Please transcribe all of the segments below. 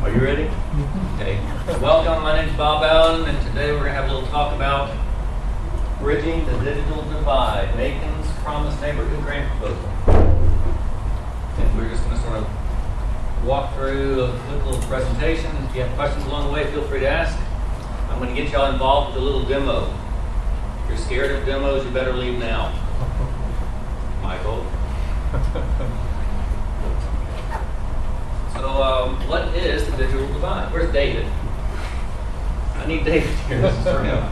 Are you ready? Okay. Welcome, my name is Bob Allen, and today we're going to have a little talk about bridging the digital divide, Macon's Promise Neighborhood Grant Proposal. And we're just going to sort of walk through a quick little presentation. If you have questions along the way, feel free to ask. I'm going to get y'all involved with a little demo. If you're scared of demos, you better leave now. Michael. So, what is the digital divide? Where's David? I need David here. This is for him.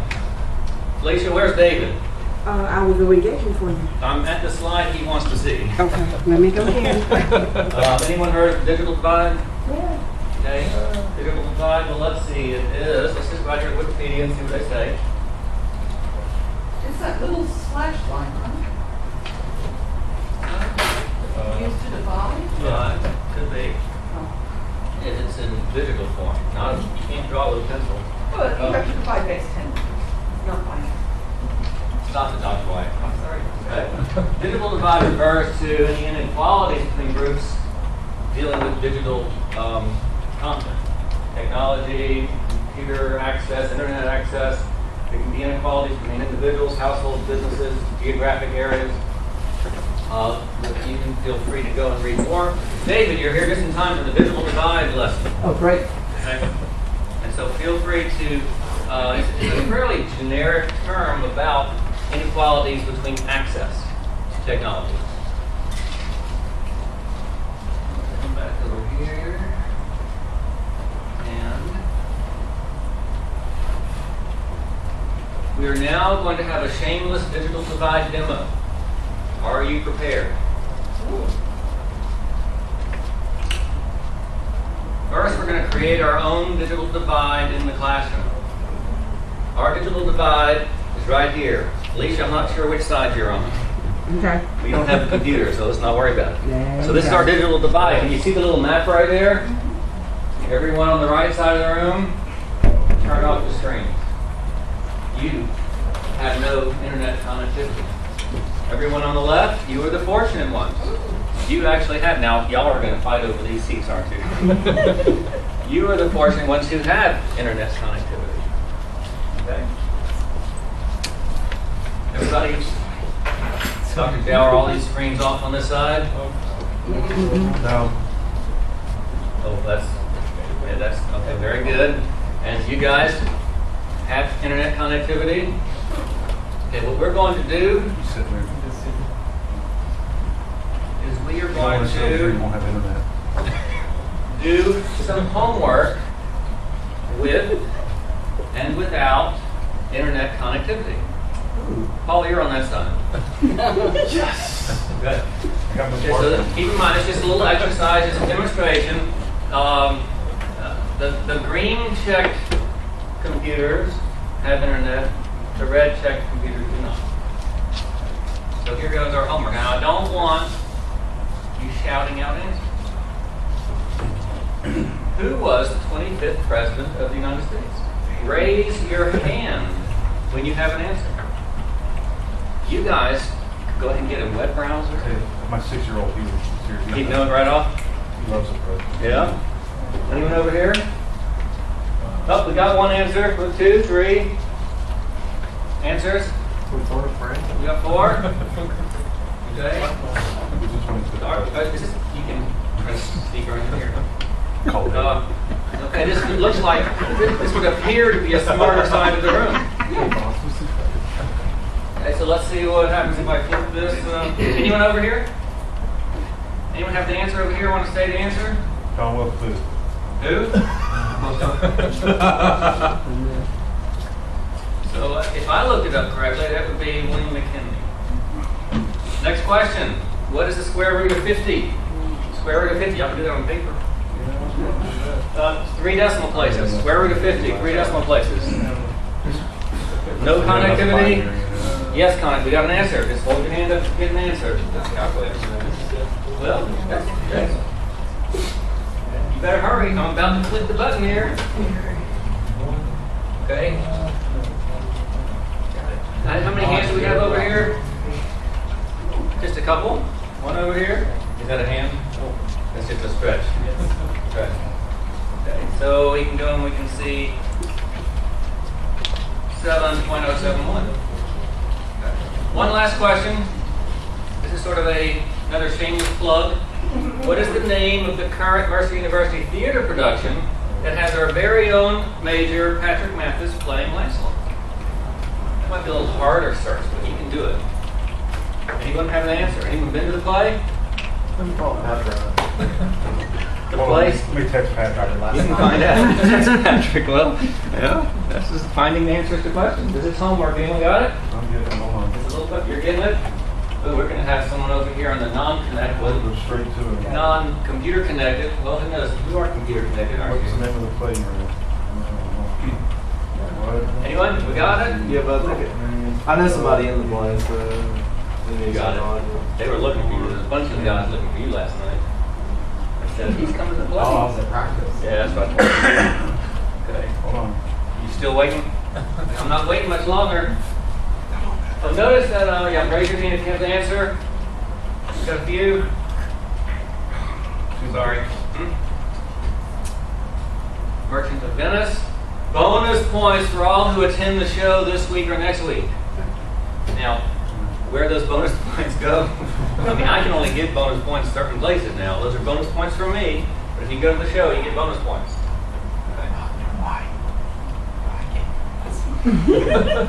Felicia, where's David? I will go engage you for you. I'm at the slide he wants to see. Okay, let me go ahead. Anyone heard of digital divide? Yeah. Okay. Digital divide. Well, let's see. It is. Let's just go out here to Wikipedia and see what they say. It's that little slash line, right? Used to divide? Could be. It's in digital form. Not, you can't draw with a pencil. But you have to divide base 10. Not fine. Stop the Dr. White. I'm sorry. Okay. Digital divide refers to any inequalities between groups dealing with digital content. Technology, computer access, internet access. There can be inequalities between individuals, households, businesses, geographic areas. You can feel free to go and read more. David, you're here just in time for the digital divide lesson. Oh, great. Okay. And so feel free to, it's a fairly generic term about inequalities between access to technology. Come back over here. And we are now going to have a shameless digital divide demo. Are you prepared? First, we're going to create our own digital divide in the classroom. Our digital divide is right here. Alicia, I'm not sure which side you're on. Okay. We don't have a computer, so let's not worry about it. There So this is our digital divide. Can you see the little map right there? Everyone on the right side of the room, turn off the screen. You have no internet connectivity. Everyone on the left, you are the fortunate ones. You actually have, now y'all are going to fight over these seats, aren't you? You are the fortunate ones who have internet connectivity. Okay? Everybody, Dr. Dow, are all these screens off on this side? No. Oh, that's okay, very good. And you guys have internet connectivity? Okay, what we're going to do is we are going to do some homework with and without internet connectivity. Paul, you're on that side. Yes. Good. Okay, so keep in mind, it's just a little exercise, it's a demonstration. The green checked computers have internet, the red checked computers do not. So here goes our homework. Now, I don't want you shouting out answers. Who was the 25th President of the United States? Raise your hand when you have an answer. You guys, go ahead and get a web browser. My 6-year-old, he was seriously. Keep knowing right off. He loves the president. Yeah. Anyone over here? Oh, we got one answer. 2, 3 answers. We got 4. Okay. You can press speaker right here. Okay, this looks like this would appear to be a smarter side of the room. Okay, so let's see what happens if I flip this. Anyone over here? Anyone have the answer over here? Want to say the answer? John Wells Booth. Who? So if I looked it up correctly, that would be William McKinley. Next question. What is the square root of 50? Square root of 50. Y'all can do that on paper. 3 decimal places. Square root of 50. 3 decimal places. No connectivity? Yes, connectivity. We got an answer. Just hold your hand up to get an answer. Well, that's you better hurry. I'm about to click the button here. Okay. How many hands do we have over here? Just a couple. One over here. Is that a hand? That's just a stretch. Stretch. Okay. So we can go and we can see 7.071. One last question. This is sort of another shameless plug. What is the name of the current Mercer University theater production that has our very own Major Patrick Mathis playing Lancelot? That might be a little harder search, but you can do it. Anyone have an answer? Anyone been to the play? The place? Let me text Patrick. You can find out. Patrick, well, yeah, that's just finding the answers to questions. This is homework. Anyone got it? I'm getting it on. It's a little bit, you're getting it? Oh, we're going to have someone over here on the non-connect We'll with go straight to it. non-computer connected. Well, who knows? You are computer connected, aren't What's the you? name of the play you're in? What? Anyone? We got it? Yeah, but I know somebody in the play, so You got it. They were looking for you. There's a bunch of guys looking for you last night. I said, he's coming to play. Oh, I was at practice. Yeah, that's what I told you. Okay. Hold on. You still waiting? I'm not waiting much longer. Oh, notice that, yeah, raise your hand if you have the answer. Got a few. Sorry. Merchant of Venice. Bonus points for all who attend the show this week or next week. Now, where those bonus points go, I mean, I can only give bonus points certain places now. Those are bonus points for me, but if you go to the show, you get bonus points.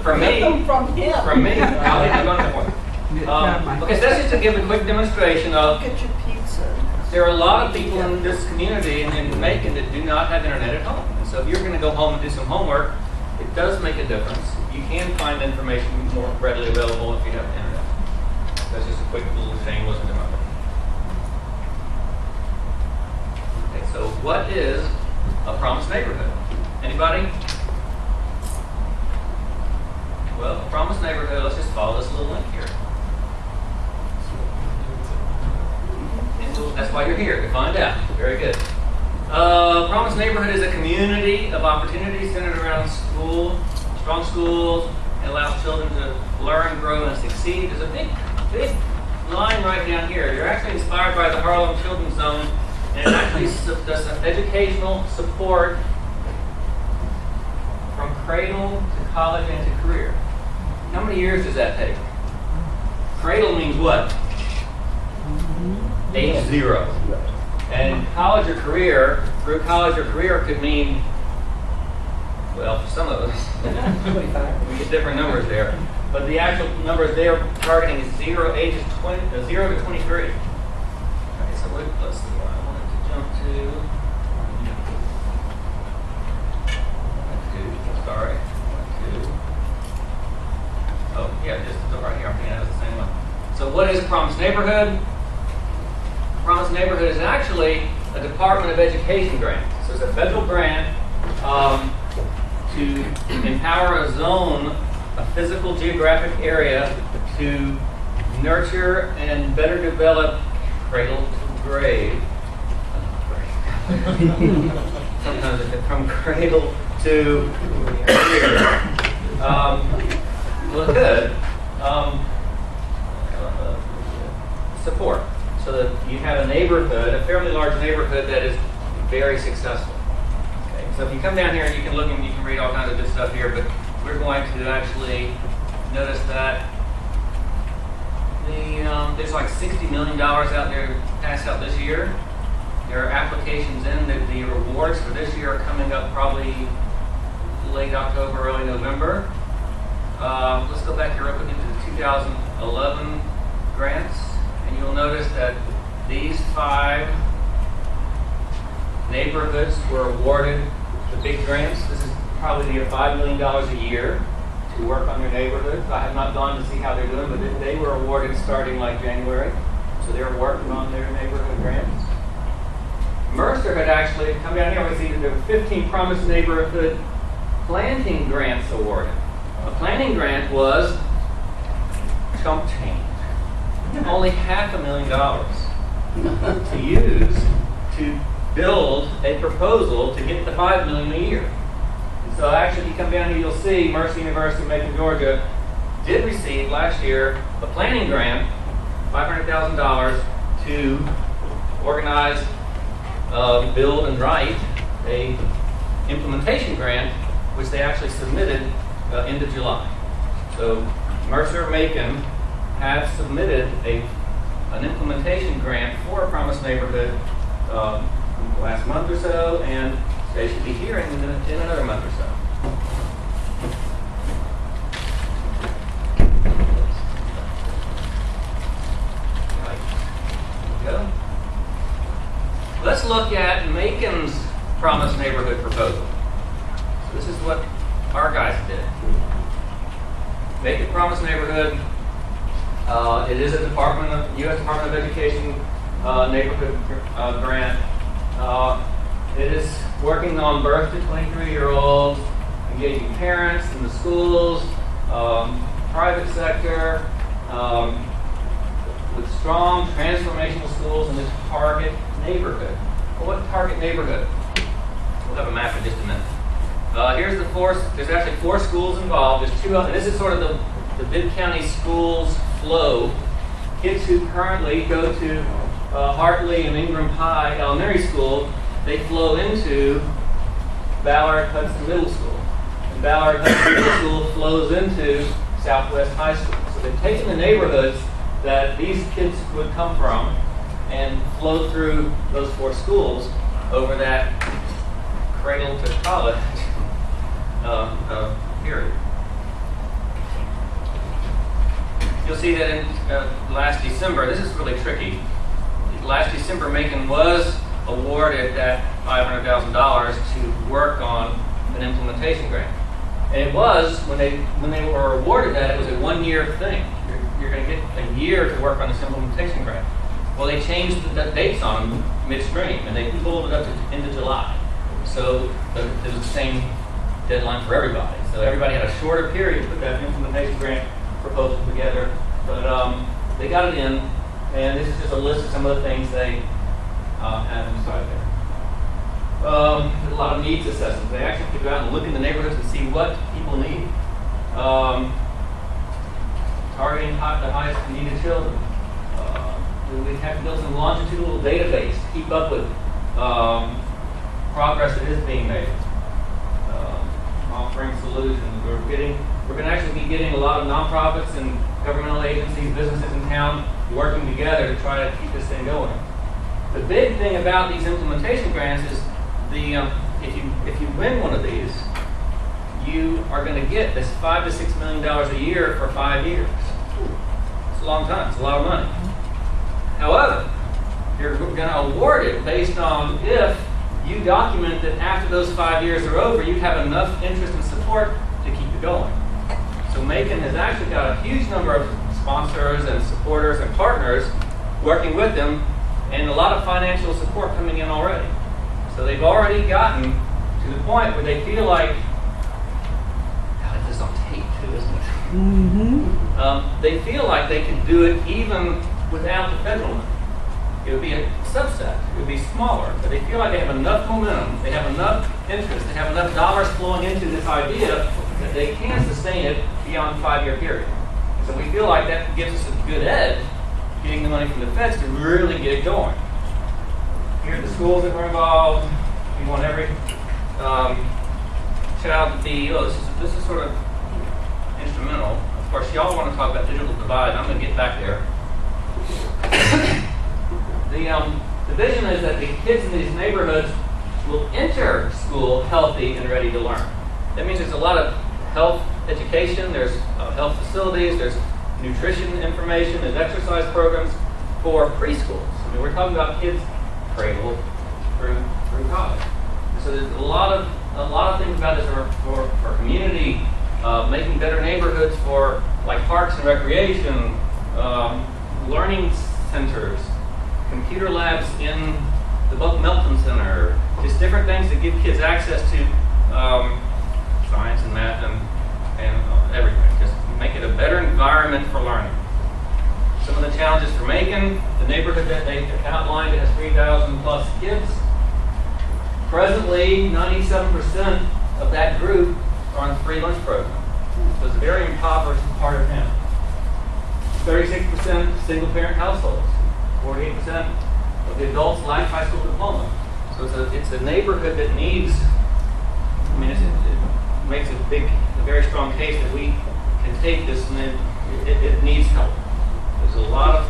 From me, From him. I'll get bonus points. Okay, so that's just to give a quick demonstration of Get your pizza. there are a lot of people in this community and in Macon that do not have internet at home. And so if you're going to go home and do some homework, it does make a difference. You can find information more readily available if you have internet. That's just a quick little shameless demo. Okay, so what is a promised neighborhood? Anybody? Well, a promised neighborhood, let's just follow this little link here. That's why you're here, to find out. Very good. Promised neighborhood is a community of opportunities centered around strong schools, and allows children to learn, grow, and succeed. There's a big line right down here. They're actually inspired by the Harlem Children's Zone, and it actually does some educational support from cradle to college and to career. How many years does that take? Cradle means what? Age 0. And college or career, through college or career could mean, well, for some of us, we get different numbers there. But the actual numbers they are targeting is ages 0 to 23. Okay, so let's see what I wanted to jump to. Sorry. Oh, yeah, just right here. I'm thinking that was the same one. So what is a promised neighborhood? Promised Neighborhood is actually a Department of Education grant. So it's a federal grant to empower a zone, a physical geographic area to nurture and better develop cradle to grave. Sometimes it's from cradle to career. Well, good. Support. So that you have a neighborhood, a fairly large neighborhood that is very successful. Okay, so if you come down here and you can look and you can read all kinds of good stuff here, but we're going to actually notice that there's like $60 million out there passed out this year. There are applications in. The rewards for this year are coming up probably late October, early November. Let's go back here real quick into the 2011 grants. And you'll notice that these 5 neighborhoods were awarded the big grants. This is probably near $5 million a year to work on their neighborhoods. I have not gone to see how they're doing, but they were awarded starting like January. So they're working on their neighborhood grants. Mercer had actually come down here. We see that there were 15 promised neighborhood planting grants awarded. A planting grant was chump change. Only $500,000 to use to build a proposal to get the $5 million a year. And so actually, if you come down here, you'll see Mercer University, Macon, Georgia, did receive last year a planning grant, $500,000 to organize, build, and write a implementation grant, which they actually submitted end of July. So Mercer Macon have submitted an implementation grant for a Promise Neighborhood last month or so, and they should be hearing in another month or so. Go. Let's look at Macon's Promise Neighborhood proposal. So this is what our guys did. Macon Promise Neighborhood, it is a U.S. Department of Education neighborhood grant. It is working on birth to 23-year-olds, engaging parents in the schools, private sector, with strong transformational schools in this target neighborhood. Well, what target neighborhood? We'll have a map in just a minute. Here's the there's actually 4 schools involved. There's 2 other, this is sort of the Bibb County schools flow. Kids who currently go to Hartley and Ingram High Elementary School, they flow into Ballard Hudson Middle School. And Ballard Hudson Middle School flows into Southwest High School. So they've taken the neighborhoods that these kids would come from and flow through those 4 schools over that cradle to college period. You'll see that in last December, this is really tricky. Last December, Macon was awarded that $500,000 to work on an implementation grant. And it was, when they were awarded that, it was a 1-year thing. You're going to get a year to work on this implementation grant. Well, they changed the dates on them midstream, and they pulled it up to end of July. So it was the same deadline for everybody. So everybody had a shorter period to put that implementation grant proposal together. But they got it in, and this is just a list of some of the things they had inside there. There's a lot of needs assessments. They actually have to go out and look in the neighborhoods and see what people need. Targeting the highest needed children. We have to build some longitudinal database to keep up with progress that is being made. Offering solutions. We're going to actually be getting a lot of nonprofits and governmental agencies, businesses in town working together to try to keep this thing going. The big thing about these implementation grants is if you win one of these, you are going to get this $5 to $6 million a year for 5 years. It's a long time. It's a lot of money. However, you're going to award it based on if you document that after those 5 years are over, you have enough interest and support to keep it going. So Macon has actually got a huge number of sponsors and supporters and partners working with them, and a lot of financial support coming in already. So they've already gotten to the point where they feel like, God, this is on tape too, isn't it? Mm-hmm. They feel like they can do it even without the federal money. It would be a subset. It would be smaller, but they feel like they have enough momentum, they have enough interest, they have enough dollars flowing into this idea that they can sustain it beyond a 5-year period. So we feel like that gives us a good edge, getting the money from the feds to really get it going. Here are the schools that were involved. We want every child to be, this is sort of instrumental. Of course, y'all want to talk about digital divide. I'm going to get back there. The vision is that the kids in these neighborhoods will enter school healthy and ready to learn. That means there's a lot of health education, there's health facilities, there's nutrition information, there's exercise programs for preschools. I mean, we're talking about kids cradle through college. So there's a lot of things about this for community, making better neighborhoods for like parks and recreation, learning centers, computer labs in the Buck Melton Center, just different things that give kids access to science and math and everything. Just make it a better environment for learning. Some of the challenges for Macon, the neighborhood that they outlined has 3,000 plus kids. Presently, 97% of that group are on the free lunch program. So it's a very impoverished part of town. 36% single parent households. 48% of the adults lack high school diploma. So it's a neighborhood that needs, I mean, it makes a very strong case that we can take this and it needs help. There's a lot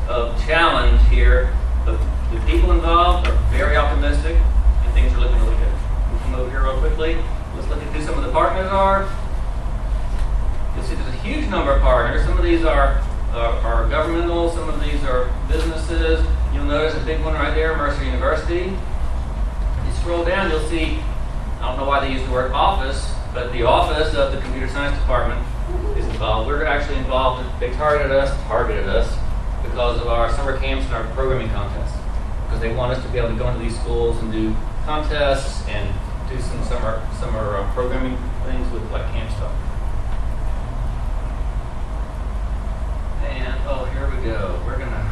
of challenge here. The people involved are very optimistic and things are looking really good. We can move here real quickly. Let's look at who some of the partners are. You'll see there's a huge number of partners. Some of these are governmental, some of these are businesses. You'll notice a big one right there, Mercer University. You scroll down, you'll see, I don't know why they use the word office, but the office of the computer science department is involved. We're actually involved. They targeted us because of our summer camps and our programming contests. Because they want us to be able to go into these schools and do contests and do some summer programming things with like camp stuff. And oh, here we go. We're gonna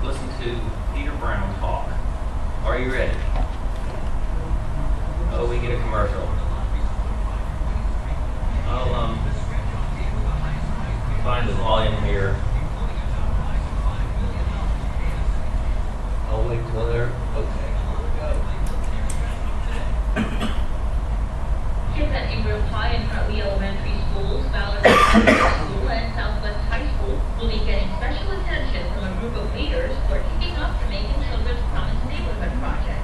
listen to Peter Brown talk. Are you ready? Oh, we get a commercial. I'll find the volume here. I'll wait till they're okay. Kids at Ingram High and Hartley Elementary Schools, Ballard Elementary School, and Southwest High School will be getting special attention from a group of leaders who are kicking off the Macon Children's Promise Neighborhood Project.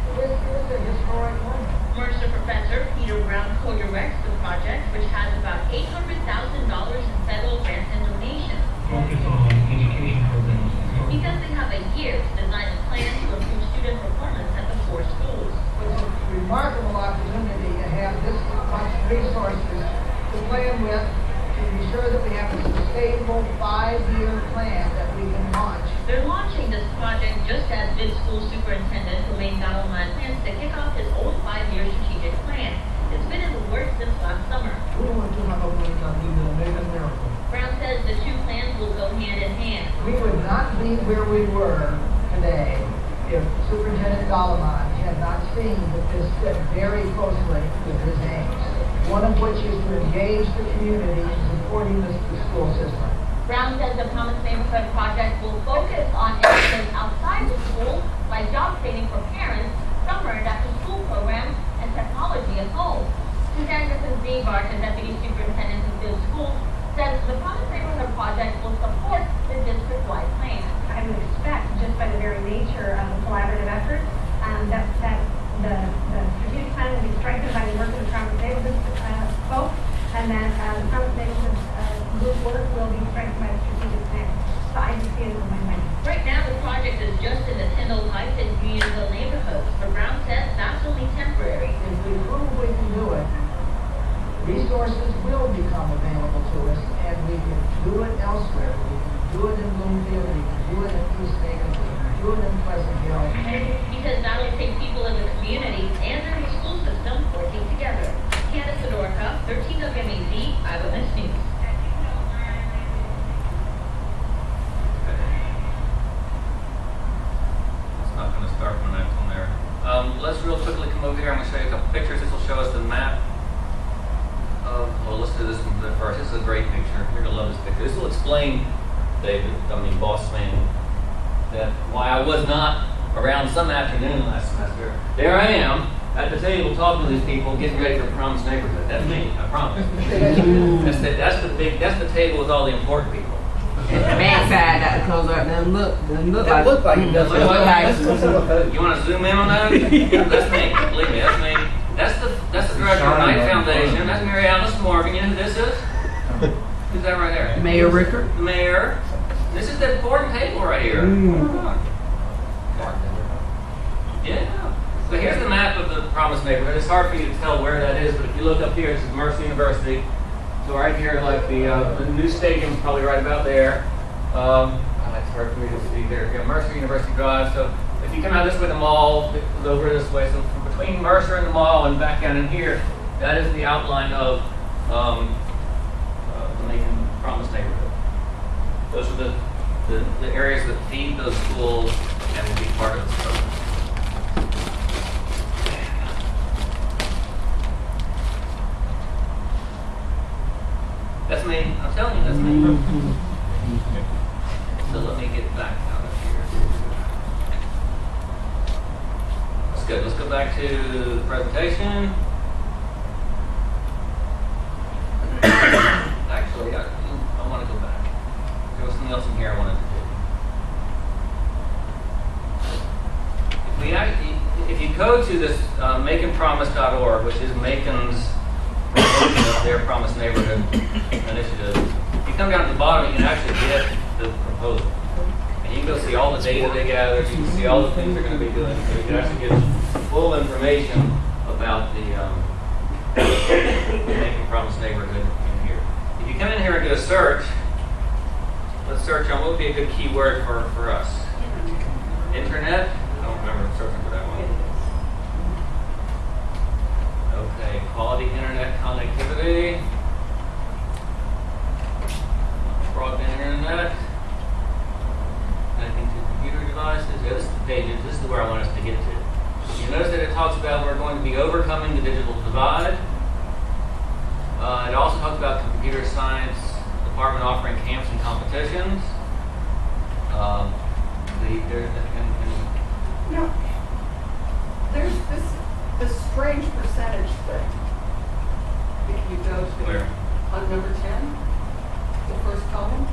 Mercer professor Peter Brown co-directs the project, which has about $800,000 in federal grants and donations. Focus on education programs. He says they have a year to design a plan to improve student performance at the 4 schools. It's a remarkable opportunity to have this much resources to plan with, to ensure that we have a sustainable 5-year plan that we can launch. They're launching this project just as mid-school superintendent Wayne Galliman plans to kick off his own 5-year strategic plan. It's been in the works since last summer. We want to have a way to make a miracle. Brown says the 2 plans will go hand in hand. We would not be where we were today if Superintendent Galliman had not seen that this fit very closely with his aims, one of which is to engage the community in supporting the school system. Brown says the Promise Neighborhood Project will focus on initiatives outside the school, like job training for parents, summer and after-school programs, and technology at home. Suzanne Griffin-Zebart, the Deputy Superintendent of Field Schools, says the Promise Neighborhood Project will support the district-wide plan. I would expect, just by the very nature of the collaborative effort, that the strategic plan will be strengthened by the work of the Promise Neighborhood folks, and that the Promise Neighborhood group work will be strengthened by the strategic plan. So I just see it as a win-win. Right now, the project is just in the Tyndall Heights and Unionville neighborhoods, but Brown says that's only temporary. If we prove we can do it, resources will become available to us, and we can do it elsewhere. We can do it in Bloomfield, we can do it in East Macon, we can do it in Pleasant Hill. He says that'll take people in the community and their school system working together. Candace Fedorka, 13 WMAZ, Eyewitness News. It's not going to start when that's on there. Let's real quickly come over here. I'm going to show you a couple pictures. This will show us the map. Well, let's do this one first. This is a great picture. You're going to love this picture. This will explain, boss man, that why I was not around some afternoon last semester. There I am at the table talking to these people, getting ready for Promise Neighborhood. That's me, I promise. That's the table with all the important people. Backside, Dr. Cozart, them look That look like it does. Look like- You want to zoom in on that? That's me. Believe me, that's me. That's the director of Knight Foundation. That's Mary Alice Morgan. You know who this is? Who's that right there? Mayor Rickard. The mayor. This is the important table right here. Yeah. So here's the map of the Promise Neighborhood. It's hard for you to tell where that is, but if you look up here, this is Mercer University. So right here, like the new stadium's probably right about there. It's hard for me to see there. Yeah, Mercer University Drive. So if you come out this way, the mall is over this way. So from between Mercer and the mall and back down in here, that is the outline of the Macon Promise Neighborhood. Those are the areas that feed those schools and will be part of this program. That's me. I'm telling you, that's me. So let me get back out of here. That's good. Let's go back to the presentation. Actually, I want to go back. There was something else in here I wanted to do. If you go to this MaconPromise.org, which is Macon's version of their Promise Neighborhood initiative, you come down to the bottom, you can actually get the proposal. And you can go see all the data they gathered, you can see all the things they're going to be doing, so you can actually get full information about the MaconPromise neighborhood in here. If you come in here and do a search, let's search on what would be a good keyword for us. Internet? I don't remember searching for that one. Okay, quality internet connectivity. Broadband internet. Connecting to computer devices. Yeah, this is the pages. This is where I want us to get to. You notice that it talks about we're going to be overcoming the digital divide. It also talks about the computer science department offering camps and competitions. There's this strange percentage thing. If you go to Where? on number 10, the first column.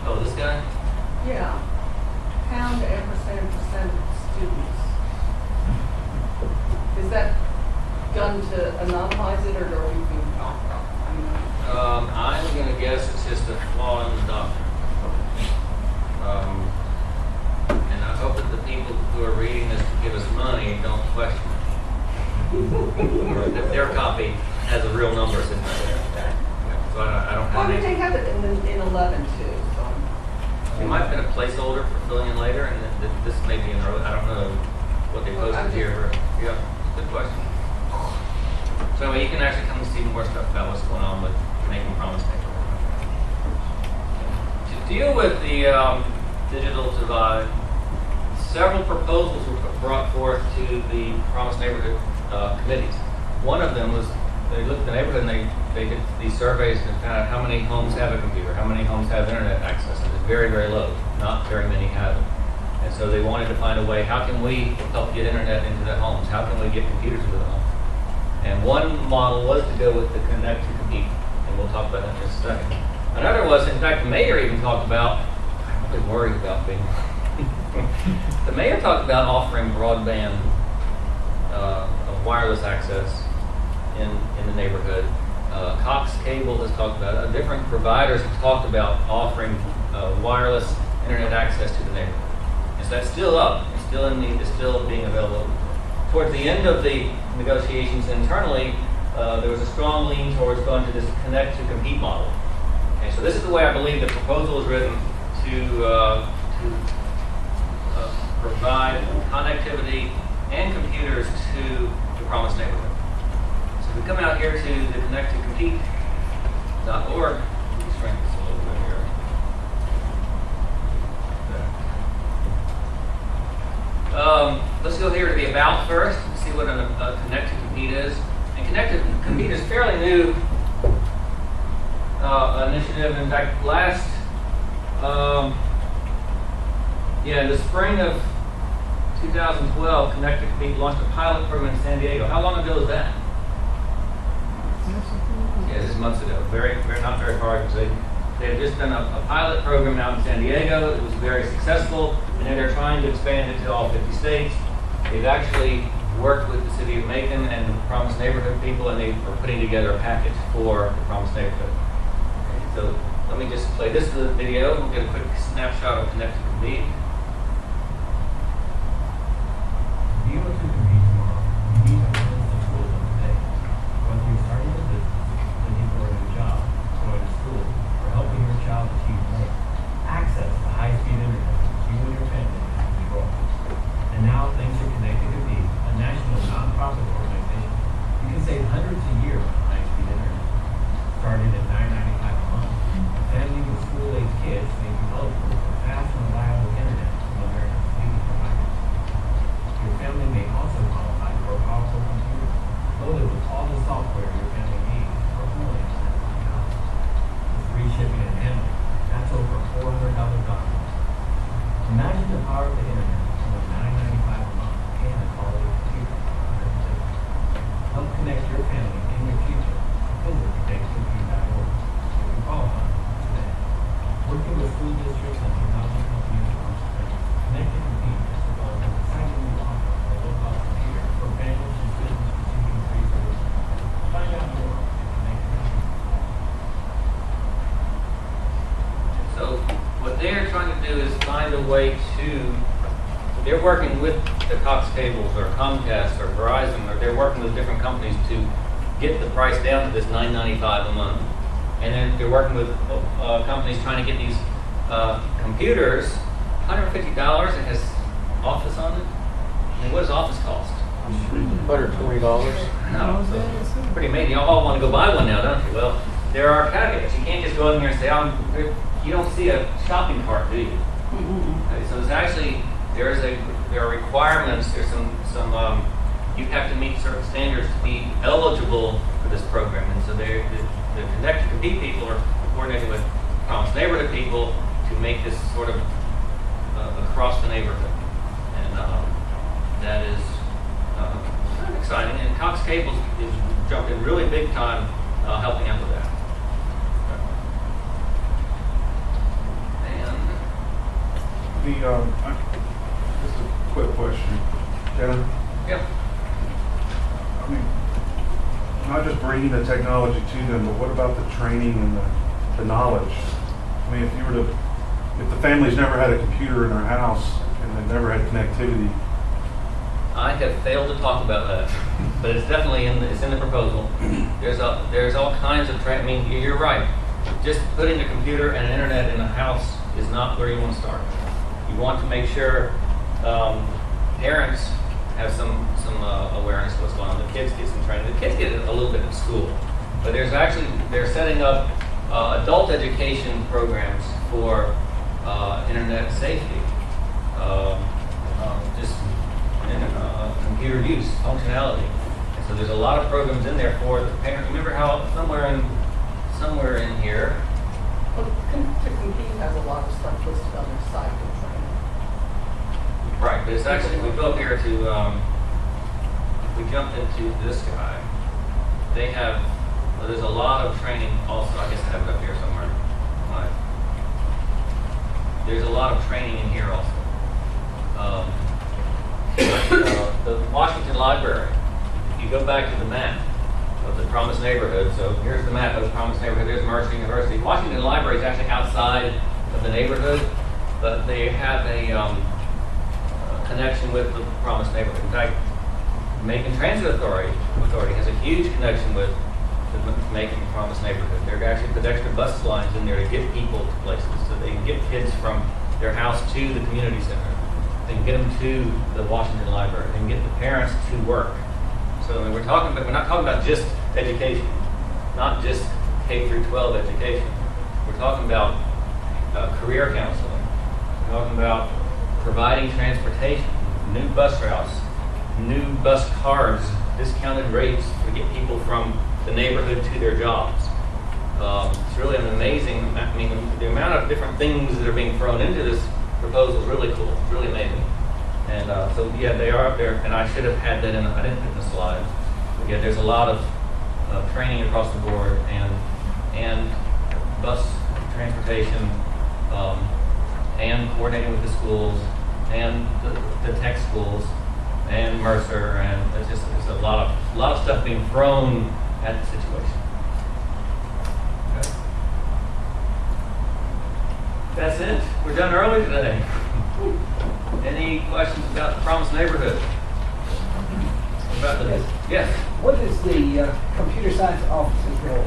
Oh, this guy? Yeah. Pound, ampersand, percent students. Is that done to anonymize it, or are we being talked about? I'm going to guess it's just a flaw in the document. And I hope that the people who are reading this to give us money don't question it. Or if their copy has a real number sitting there. So I don't Well, have they any. have it in 11 too. So. It might have been a placeholder for filling in later, and this may be in the, I don't know what they posted here. Yeah, good question. So you can actually come and see more stuff about what's going on with MaconPromise Neighborhood. To deal with the digital divide, several proposals were brought forth to the Promise Neighborhood committees. One of them was they looked at the neighborhood and they did these surveys and found out how many homes have a computer, how many homes have internet access, and it's very, very low. Not very many have it. And so they wanted to find a way, how can we help get internet into the homes? How can we get computers into the homes? And one model was to go with the connect to compete, and we'll talk about that in just a second. Another was, in fact, the mayor even talked about, I'm really worried about being, the mayor talked about offering broadband wireless access in the neighborhood. Cox Cable has talked about it. Different providers have talked about offering wireless internet access to the neighborhood. And so that's still up. It's still being available. Towards the end of the negotiations internally, there was a strong lean towards going to this connect to compete model. Okay, so this is the way I believe the proposal is written to provide connectivity and computers to the Promise neighborhood. So we come out here to the connect to compete.org. Let me shrink this a little bit here. Let's go here to the about first and see what a connect to compete is. And connect to compete is a fairly new initiative. In fact, in the spring of 2012, Connect to Compete launched a pilot program in San Diego. How long ago was that? Yeah, this is months ago. Not very far, because they had just done a pilot program out in San Diego. It was very successful, and then they're trying to expand it to all 50 states. They've actually worked with the city of Macon and the Promise Neighborhood people, and they are putting together a package for the Promise Neighborhood. Okay, so let me just play this video. We'll get a quick snapshot of Connect to Compete. Be able to compete tomorrow, you need to learn the tools of today. Whether you're starting a business, looking for a new job, going to school, or helping your child achieve more, access to high-speed internet you and your family have to grow. And now, thanks to Connect to Compete, a national nonprofit organization, you can save hundreds a year on high-speed internet. Starting at $9.95 a month, a family with school-age kids may be eligible for fast and reliable internet working with the Cox Cables or Comcast or Verizon, or they're working with different companies to get the price down to this $9.95 a month. And then they're working with companies trying to get these computers, $150. It has Office on it. I mean, what does Office cost? $120. No, so it's pretty amazing. You all want to go buy one now, don't you? Well, there are caveats. You can't just go in here and say, you don't see a shopping cart, do you? Okay, so it's actually, there are requirements, there's some you have to meet certain standards to be eligible for this program. And so the Connect to Compete people are coordinating with Promise Neighborhood people to make this sort of across the neighborhood. And that is kind of exciting. And Cox Cables is jumping really big time helping out with that. This is a quick question. Jenna? Yeah. I mean, not just bringing the technology to them, but what about the training and the knowledge? I mean, if the family's never had a computer in their house and they've never had connectivity. I have failed to talk about that, but it's definitely in the proposal. There's all kinds of training. I mean, you're right. Just putting a computer and an internet in a house is not where you want to start. You want to make sure parents have some awareness of what's going on. The kids get some training. The kids get it a little bit at school, but they're setting up adult education programs for internet safety, computer use, functionality. And so there's a lot of programs in there for the parents. Remember how somewhere in here. Well, to compete has a lot of stuff listed on their site for training. Right, but it's actually, if we go up here to, if we jump into this guy, they have, there's a lot of training also. I guess I have it up here somewhere. Right. There's a lot of training in here also. The Washington Library, if you go back to the map of the Promise Neighborhood, so here's the map of the Promise Neighborhood, there's Mercer University. Washington Library is actually outside of the neighborhood, but they have a connection with the Promise Neighborhood. In fact, Macon Transit Authority has a huge connection with the Macon Promise Neighborhood. They're actually put extra bus lines in there to get people to places, so they can get kids from their house to the community center. They can get them to the Washington Library. They can get the parents to work. So we're not talking about just education, not just K through 12 education. We're talking about career counseling. We're talking about providing transportation, new bus routes, new bus cards, discounted rates to get people from the neighborhood to their jobs. It's really an amazing, I mean, the amount of different things that are being thrown into this proposal is really cool. It's really amazing. And so yeah, they are up there, and I should have had that in, I didn't put in the slide. But yeah, there's a lot of training across the board, and bus transportation, and coordinating with the schools, and the tech schools, and Mercer, and it's a lot of stuff being thrown at the situation. Okay. That's it. We're done early today. Any questions about the Promise Neighborhood? About the, yes. What is the computer science office's role?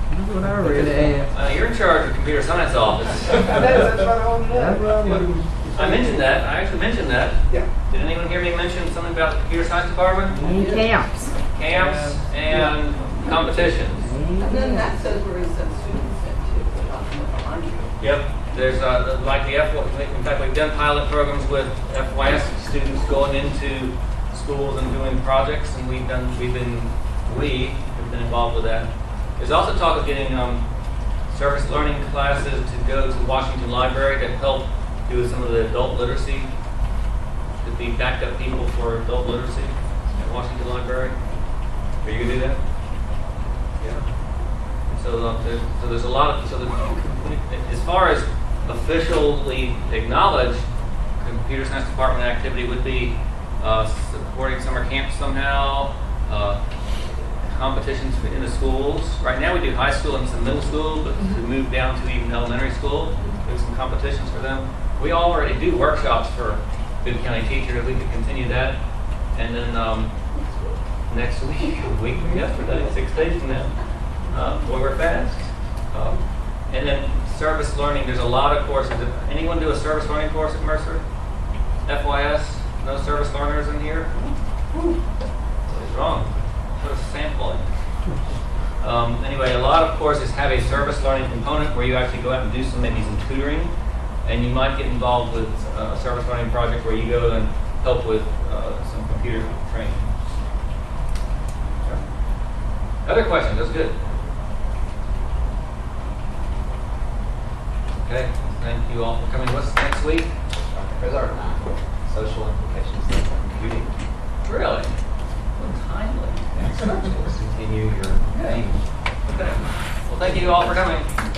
That's what I really asked. You're in charge of computer science office. That's what I want to know. I mentioned that. I actually mentioned that. Yeah. Did anyone hear me mention something about the computer science department? Camps. Camps and competitions. And then that says where he sends students into, aren't you? Yep. There's like the in fact, we've done pilot programs with FYS students going into schools and doing projects, and we've been involved with that. There's also talk of getting service learning classes to go to Washington Library to help do some of the adult literacy, to be backup people for adult literacy at Washington Library. Are you gonna do that? Yeah. So there's a lot of, as far as officially acknowledged, computer science department activity would be supporting summer camps somehow, competitions in the schools. Right now we do high school and some middle school, but to move down to even elementary school, do some competitions for them. We already do workshops for good county teachers, we could continue that. And then next week, a week from yesterday, 6 days from now, boy, we're fast. And then service learning, there's a lot of courses. Anyone do a service learning course at Mercer? FYS, no service learners in here? What is wrong? What is sampling? Anyway, a lot of courses have a service learning component where you actually go out and do maybe some tutoring, and you might get involved with a service learning project where you go and help with some computer training. Other questions? That's good. Okay, thank you all for coming. What's next week? There's our social implications of computing. Really? What timely. Continue your Okay. Okay. Well, thank you all for coming.